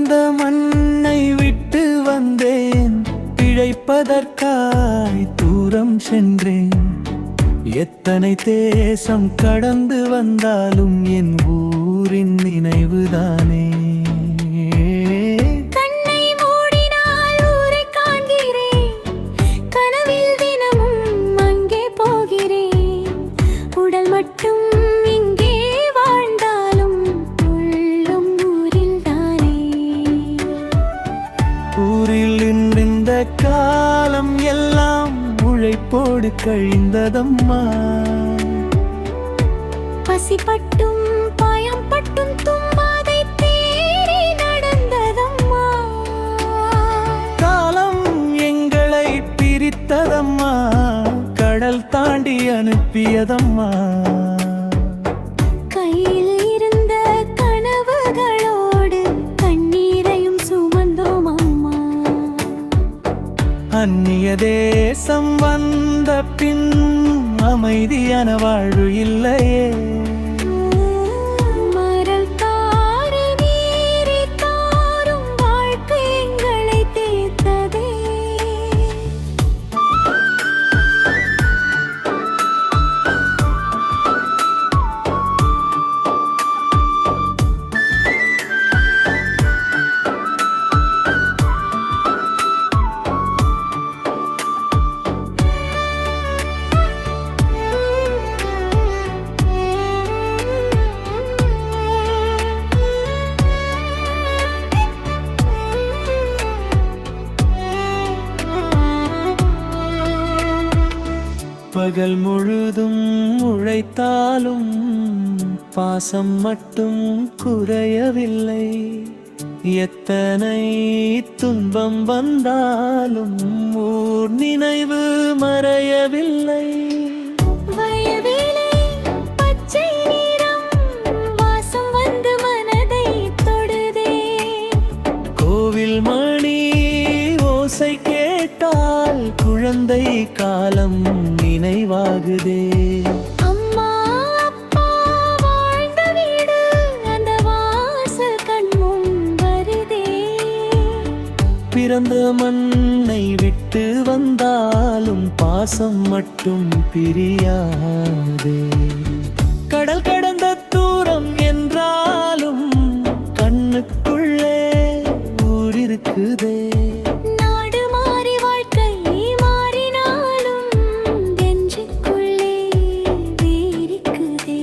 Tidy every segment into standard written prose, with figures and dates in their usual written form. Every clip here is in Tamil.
பிறந்த மண்ணை விட்டு வந்தேன், பிழைப்பதற்காய் தூரம் சென்றேன். எத்தனை தேசம் கடந்து வந்தாலும் என் ஊரின் நினைவுதானே. ஊரில் இந்த காலம் எல்லாம் உழைப்போடு கழிந்ததம்மா. பசிப்பட்டும் பாயம்பட்டும் தும்பாதை தேடி நடந்ததம்மா. காலம் எங்களை பிரித்ததம்மா, கடல் தாண்டி அனுப்பியதம்மா. கையில் இருந்த கனவுகளோடு கண்ணீரையும் சுமந்தோம் அம்மா. அந்நிய தேசம் வந்த பின் அமைதியான வாழ்வு இல்லையே. மரல் தாரி நீரி தாரும் வாழ்க்கை எங்களை தேர்த்ததே. பகல் முழுதும் உழைத்தாலும் பாசம் மட்டும் குறையவில்லை. எத்தனை துன்பம் வந்தாலும் ஊர் நினைவு மறையவில்லை. வயலிலே பச்சை நிறம் வாசம் வந்து மனதை தொடுதே. கோவில் மணி ஓசை கேட்டால் குழந்தை காலம் நினைவாகுதே. அம்மா அப்பா வாழ்ந்த வீடு அந்த வாசல் கண்முன் வருதே. பிறந்த மண்ணை விட்டு வந்தாலும் பாசம் மட்டும் பிரியாதே. கடல் கடந்த தூரம் என்றாலும் கண்ணுக்குள்ளே ஊர் இருக்குதே. நாடு மாறி வாழ்க்கை மாறினாலும் நெஞ்சுக்குள்ளே வீரிக்குதே.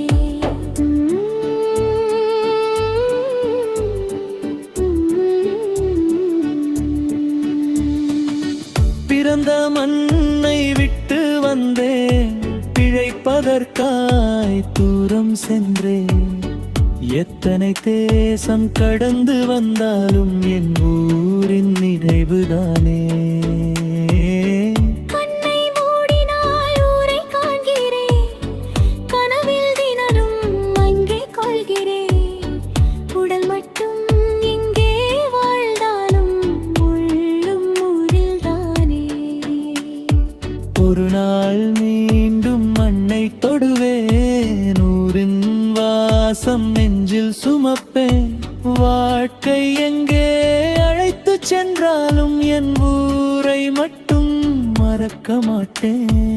பிறந்த மண்ணை விட்டு வந்தேன், பிழைப்பதற்காய் தூரம் சென்றேன். எத்தனை தேசம் கடந்து வந்தாலும் என் ஊரின் நினைவுதானே. கண்ணை மூடினால் ஊரை காண்கிறேன், கனவில் தினமும் அங்கே கொள்கிறேன். உடல் மட்டும் இங்கே வாழ்ந்தாலும் உள்ளும் ஊரில்தானே. ஒரு நாள் மீண்டும் மண்ணை தொடுவேன், ஊரின் வாசம் நெஞ்சில் சுமப்பேன். வாழ்க்கை எங்கே அழைத்து சென்றாலும் என் ஊரை மட்டும் மறக்க மாட்டேன்.